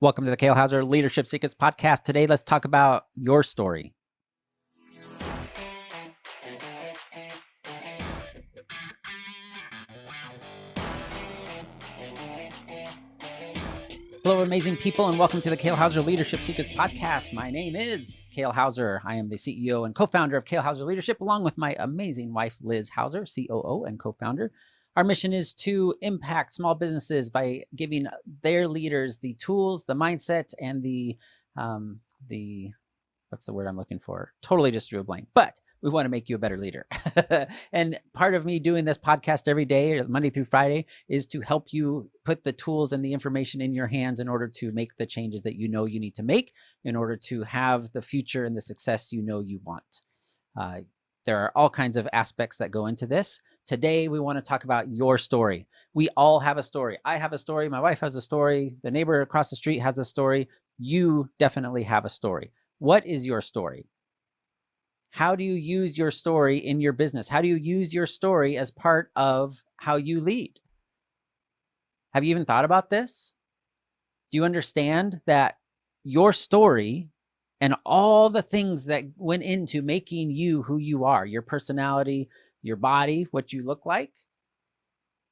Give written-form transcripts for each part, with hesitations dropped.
Welcome to the Kale Houser Leadership Secrets podcast. Today, let's talk about your story. Hello, amazing people, and welcome to the Kale Houser Leadership Secrets podcast. My name is Kale Houser. I am the CEO and co-founder of Kale Houser Leadership, along with my amazing wife, Liz Houser, COO and co-founder. Our mission is to impact small businesses by giving their leaders the tools, the mindset, and the what's the word I'm looking for? Totally just drew a blank, but we want to make you a better leader. And part of me doing this podcast every day, Monday through Friday, is to help you put the tools and the information in your hands in order to make the changes that you know you need to make in order to have the future and the success you know you want. There are all kinds of aspects that go into this. Today, we want to talk about your story. We all have a story. I have a story. My wife has a story. The neighbor across the street has a story. You definitely have a story. What is your story? How do you use your story in your business? How do you use your story as part of how you lead? Have you even thought about this? Do you understand that your story and all the things that went into making you who you are, your personality, your body, what you look like,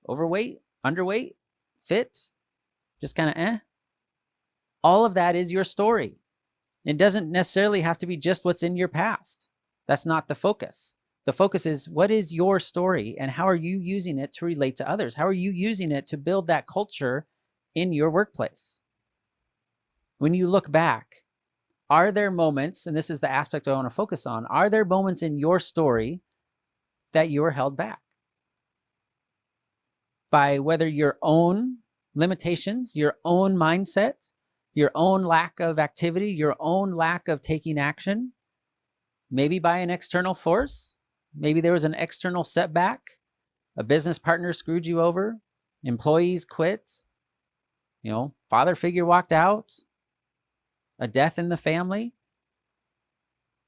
overweight, underweight, fit, just kind of all of that is your story. It doesn't necessarily have to be just what's in your past. That's not the focus. The focus is what is your story and how are you using it to relate to others? How are you using it to build that culture in your workplace? When you look back, are there moments, and this is the aspect I want to focus on, are there moments in your story that you were held back by whether your own limitations, your own mindset, your own lack of activity, your own lack of taking action, maybe by an external force? Maybe there was an external setback, a business partner screwed you over, employees quit, father figure walked out, a death in the family.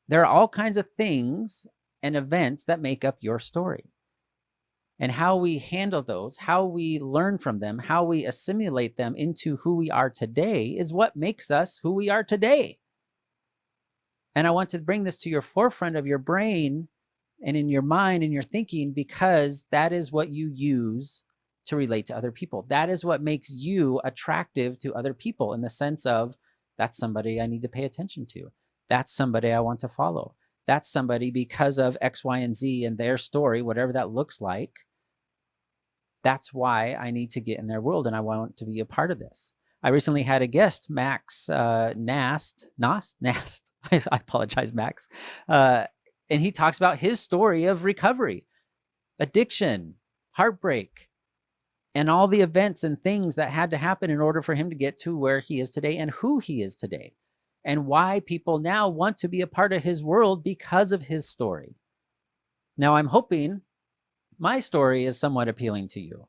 There are all kinds of things and events that make up your story. And how we handle those, how we learn from them, how we assimilate them into who we are today is what makes us who we are today. And I want to bring this to your forefront of your brain and in your mind and your thinking, because that is what you use to relate to other people. That is what makes you attractive to other people in the sense of, that's somebody I need to pay attention to. That's somebody I want to follow. That's somebody because of X, Y, and Z and their story, whatever that looks like. That's why I need to get in their world and I want to be a part of this. I recently had a guest, Max Nast. I apologize, Max. And he talks about his story of recovery, addiction, heartbreak, and all the events and things that had to happen in order for him to get to where he is today and who he is today, and why people now want to be a part of his world because of his story. Now, I'm hoping my story is somewhat appealing to you.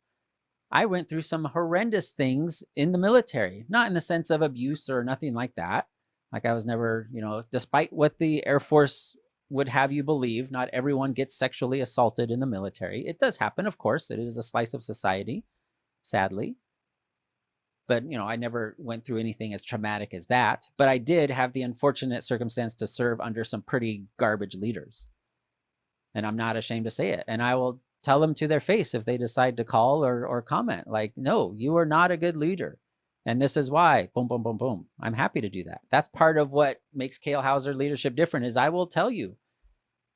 I went through some horrendous things in the military, not in the sense of abuse or nothing like that. Like I was never, despite what the Air Force would have you believe, not everyone gets sexually assaulted in the military. It does happen, of course. It is a slice of society, sadly. But, I never went through anything as traumatic as that. But I did have the unfortunate circumstance to serve under some pretty garbage leaders. And I'm not ashamed to say it. And I will tell them to their face if they decide to call or comment, like, no, you are not a good leader. And this is why, boom, boom, boom, boom. I'm happy to do that. That's part of what makes Kale Houser Leadership different is I will tell you.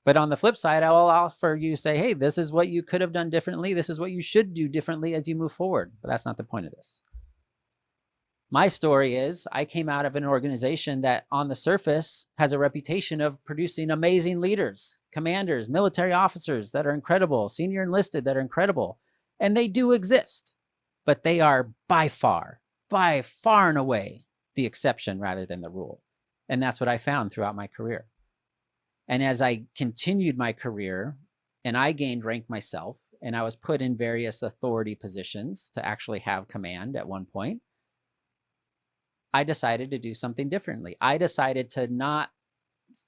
But on the flip side, I will offer you, say, hey, this is what you could have done differently. This is what you should do differently as you move forward. But that's not the point of this. My story is I came out of an organization that on the surface has a reputation of producing amazing leaders, commanders, military officers that are incredible, senior enlisted that are incredible. And they do exist, but they are by far and away the exception rather than the rule. And that's what I found throughout my career. And as I continued my career and I gained rank myself and I was put in various authority positions to actually have command at one point, I decided to do something differently. I decided to not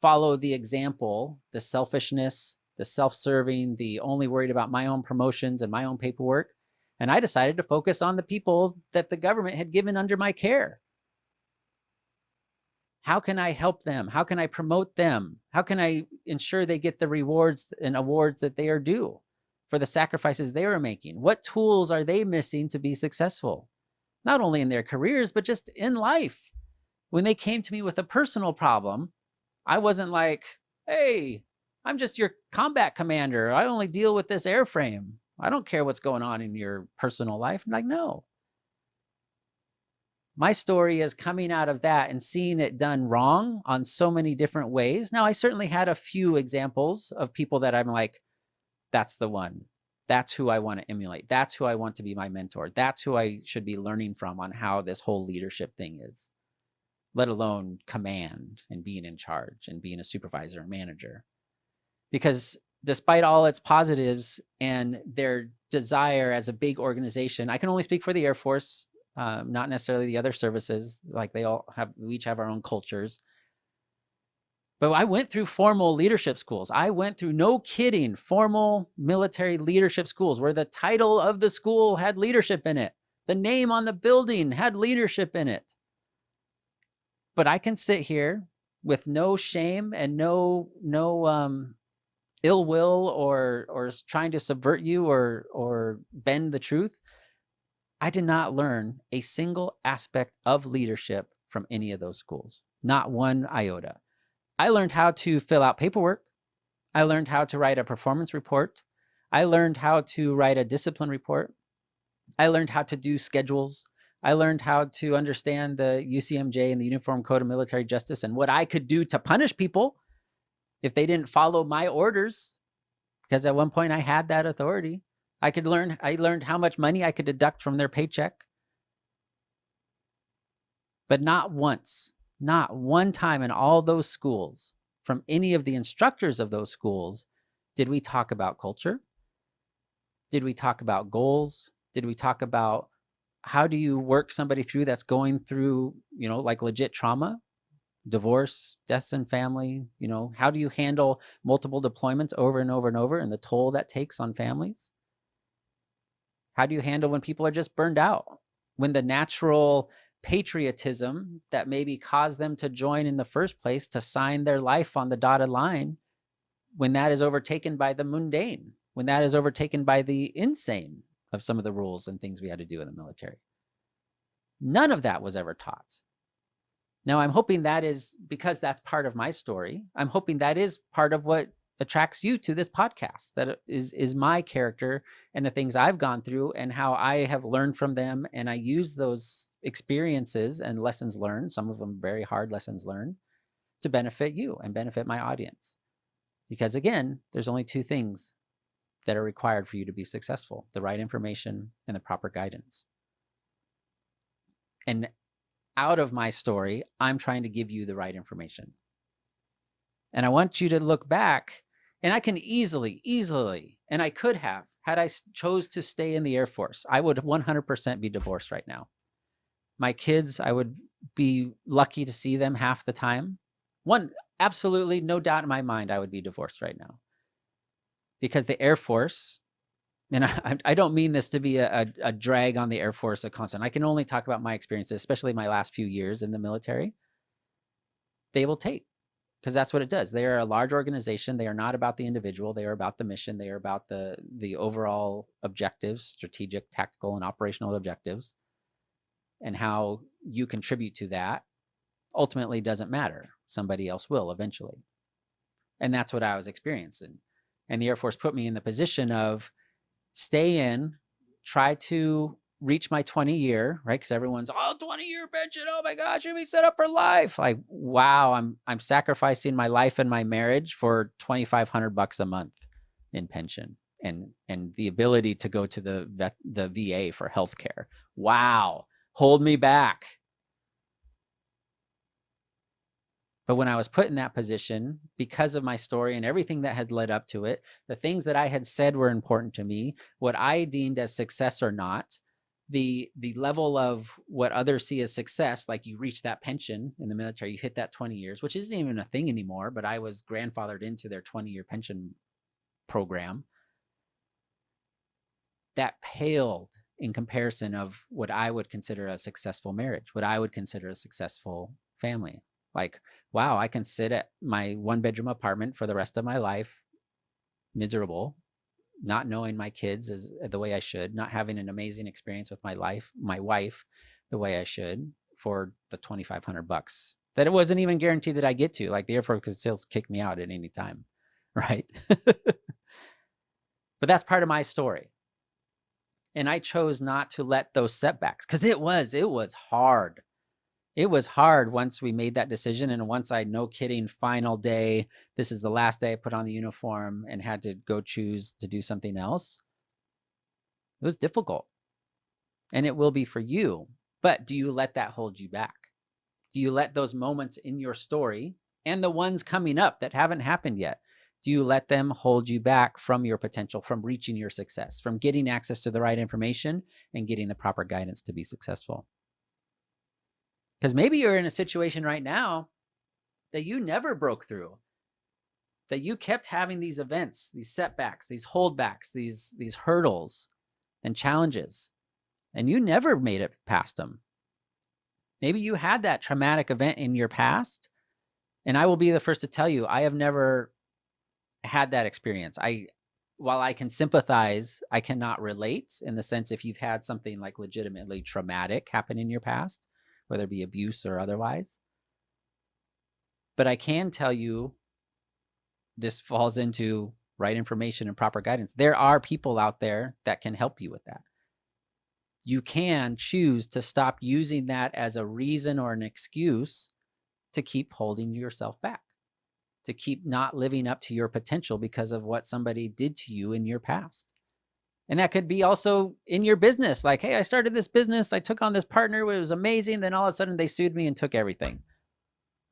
follow the example, the selfishness, the self-serving, the only worried about my own promotions and my own paperwork. And I decided to focus on the people that the government had given under my care. How can I help them? How can I promote them? How can I ensure they get the rewards and awards that they are due for the sacrifices they are making? What tools are they missing to be successful? Not only in their careers, but just in life. When they came to me with a personal problem, I wasn't like, hey, I'm just your combat commander. I only deal with this airframe. I don't care what's going on in your personal life. I'm like, no. My story is coming out of that and seeing it done wrong on so many different ways. Now, I certainly had a few examples of people that I'm like, that's the one. That's who I want to emulate. That's who I want to be my mentor. That's who I should be learning from on how this whole leadership thing is, let alone command and being in charge and being a supervisor and manager. Because despite all its positives and their desire as a big organization, I can only speak for the Air Force, not necessarily the other services. Like we each have our own cultures. But I went through formal leadership schools. I went through, no kidding, formal military leadership schools where the title of the school had leadership in it. The name on the building had leadership in it. But I can sit here with no shame and no ill will or trying to subvert you or bend the truth. I did not learn a single aspect of leadership from any of those schools, not one iota. I learned how to fill out paperwork. I learned how to write a performance report. I learned how to write a discipline report. I learned how to do schedules. I learned how to understand the UCMJ and the Uniform Code of Military Justice and what I could do to punish people if they didn't follow my orders, because at one point I had that authority. I learned how much money I could deduct from their paycheck. But not once, not one time in all those schools, from any of the instructors of those schools, did we talk about culture? Did we talk about goals? Did we talk about how do you work somebody through that's going through, like legit trauma, divorce, deaths in family? How do you handle multiple deployments over and over and over and the toll that takes on families? How do you handle when people are just burned out? When the natural patriotism that maybe caused them to join in the first place, to sign their life on the dotted line, when that is overtaken by the mundane, when that is overtaken by the insane of some of the rules and things we had to do in the military. None of that was ever taught. Now, I'm hoping that is, because that's part of my story, I'm hoping that is part of what attracts you to this podcast, that is my character and the things I've gone through and how I have learned from them. And I use those experiences and lessons learned, some of them very hard lessons learned, to benefit you and benefit my audience. Because again, there's only two things that are required for you to be successful: the right information and the proper guidance. And out of my story, I'm trying to give you the right information. And I want you to look back, and I can easily, and I could have, had I chose to stay in the Air Force, I would 100% be divorced right now. My kids, I would be lucky to see them half the time. Absolutely, no doubt in my mind, I would be divorced right now. Because the Air Force, and I don't mean this to be a drag on the Air Force, a constant. I can only talk about my experiences, especially my last few years in the military. They will take, because that's what it does. They are a large organization. They are not about the individual. They are about the mission. They are about the overall objectives, strategic, tactical, and operational objectives. And how you contribute to that ultimately doesn't matter. Somebody else will eventually. And that's what I was experiencing. And the Air Force put me in the position of stay in, try to reach my 20-year, right? Because everyone's, 20-year pension, oh my gosh, you're be set up for life. Like, wow, I'm sacrificing my life and my marriage for $2,500 a month in pension and the ability to go to the VA for healthcare. Wow, hold me back. But when I was put in that position, because of my story and everything that had led up to it, the things that I had said were important to me, what I deemed as success or not, the level of what others see as success, like you reach that pension in the military, you hit that 20 years, which isn't even a thing anymore, but I was grandfathered into their 20-year pension program. That paled in comparison of what I would consider a successful marriage, what I would consider a successful family, Like, wow, I can sit at my 1-bedroom apartment for the rest of my life, miserable, not knowing my kids as the way I should, not having an amazing experience with my wife, the way I should, for the $2,500 that it wasn't even guaranteed that I get to. Like, the airport could still kick me out at any time, right? But that's part of my story. And I chose not to let those setbacks, because it was hard. It was hard once we made that decision. And once I, no kidding, final day, this is the last day I put on the uniform and had to go choose to do something else. It was difficult. And it will be for you. But do you let that hold you back? Do you let those moments in your story and the ones coming up that haven't happened yet, do you let them hold you back from your potential, from reaching your success, from getting access to the right information and getting the proper guidance to be successful? Because maybe you're in a situation right now that you never broke through, that you kept having these events, these setbacks, these holdbacks, these hurdles and challenges, and you never made it past them. Maybe you had that traumatic event in your past, and I will be the first to tell you, I have never had that experience. While I can sympathize, I cannot relate, in the sense if you've had something like legitimately traumatic happen in your past, whether it be abuse or otherwise. But I can tell you, this falls into right information and proper guidance. There are people out there that can help you with that. You can choose to stop using that as a reason or an excuse to keep holding yourself back, to keep not living up to your potential because of what somebody did to you in your past. And that could be also in your business. Like, hey, I started this business, I took on this partner, it was amazing. Then all of a sudden they sued me and took everything.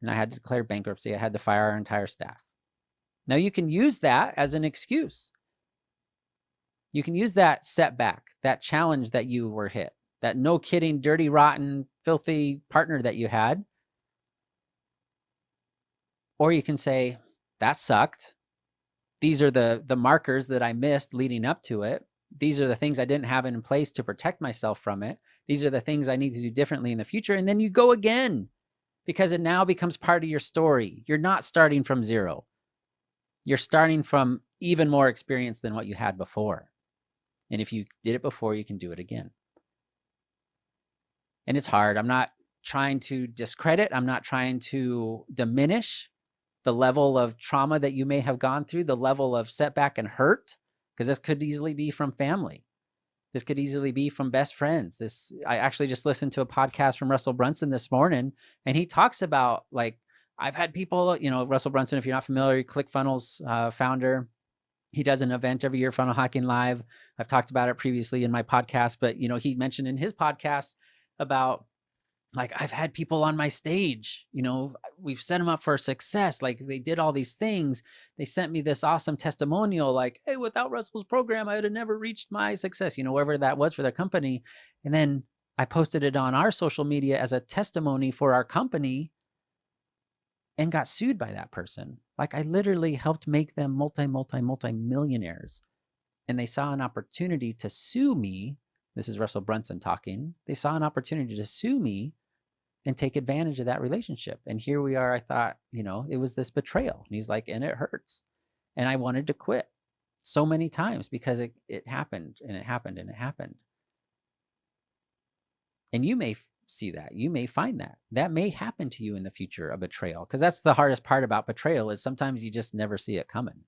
And I had to declare bankruptcy. I had to fire our entire staff. Now you can use that as an excuse. You can use that setback, that challenge that you were hit, that no kidding, dirty, rotten, filthy partner that you had. Or you can say, that sucked. These are the markers that I missed leading up to it. These are the things I didn't have in place to protect myself from it. These are the things I need to do differently in the future. And then you go again, because it now becomes part of your story. You're not starting from zero. You're starting from even more experience than what you had before. And if you did it before, you can do it again. And it's hard. I'm not trying to discredit. I'm not trying to diminish the level of trauma that you may have gone through, the level of setback and hurt, because this could easily be from family. This could easily be from best friends. I actually just listened to a podcast from Russell Brunson this morning, and he talks about, like, I've had people, Russell Brunson, if you're not familiar, ClickFunnels founder. He does an event every year, Funnel Hacking Live. I've talked about it previously in my podcast, but, he mentioned in his podcast about, like, I've had people on my stage, we've set them up for success. Like, they did all these things. They sent me this awesome testimonial, like, hey, without Russell's program, I would have never reached my success, wherever that was for their company. And then I posted it on our social media as a testimony for our company and got sued by that person. Like, I literally helped make them multi-millionaires. And they saw an opportunity to sue me. This is Russell Brunson talking. They saw an opportunity to sue me and take advantage of that relationship. And here we are. I thought, it was this betrayal. And he's like, and it hurts. And I wanted to quit so many times because it happened and it happened and it happened. And you may see that. You may find that may happen to you in the future, a betrayal, because that's the hardest part about betrayal, is sometimes you just never see it coming.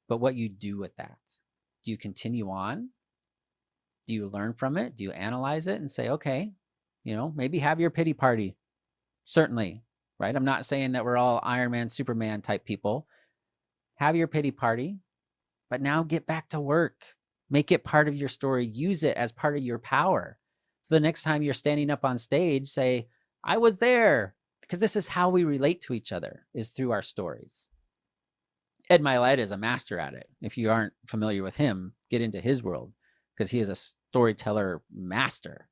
But what you do with that, do you continue on? Do you learn from it? Do you analyze it and say, okay, maybe have your pity party? Certainly, right? I'm not saying that we're all Iron Man, Superman type people. Have your pity party, but now get back to work. Make it part of your story. Use it as part of your power. So the next time you're standing up on stage, say, I was there, because this is how we relate to each other, is through our stories. Ed Mylett is a master at it. If you aren't familiar with him, get into his world, because he is a storyteller master.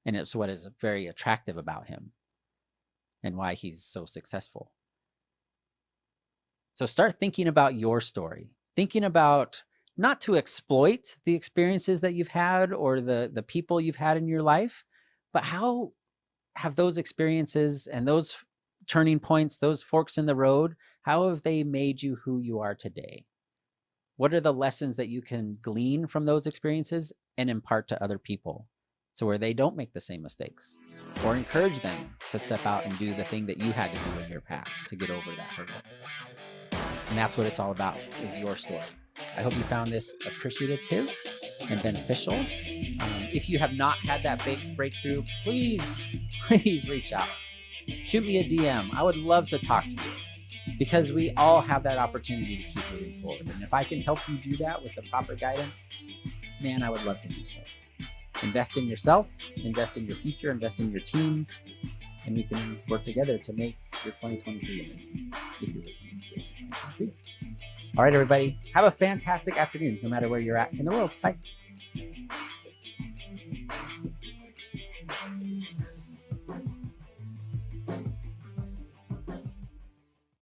And it's what is very attractive about him and why he's so successful. So start thinking about your story, thinking about not to exploit the experiences that you've had or the people you've had in your life, but how have those experiences and those turning points, those forks in the road, how have they made you who you are today? What are the lessons that you can glean from those experiences and impart to other people so where they don't make the same mistakes, or encourage them to step out and do the thing that you had to do in your past to get over that hurdle? And that's what it's all about, is your story. I hope you found this appreciative and beneficial. If you have not had that big breakthrough, please reach out. Shoot me a DM. I would love to talk to you, because we all have that opportunity to keep moving forward. And if I can help you do that with the proper guidance, man, I would love to do so. Invest in yourself, invest in your future, invest in your teams, and we can work together to make your 2023 amazing, if you're listening to this in 2023. All right, everybody, have a fantastic afternoon, no matter where you're at in the world. Bye.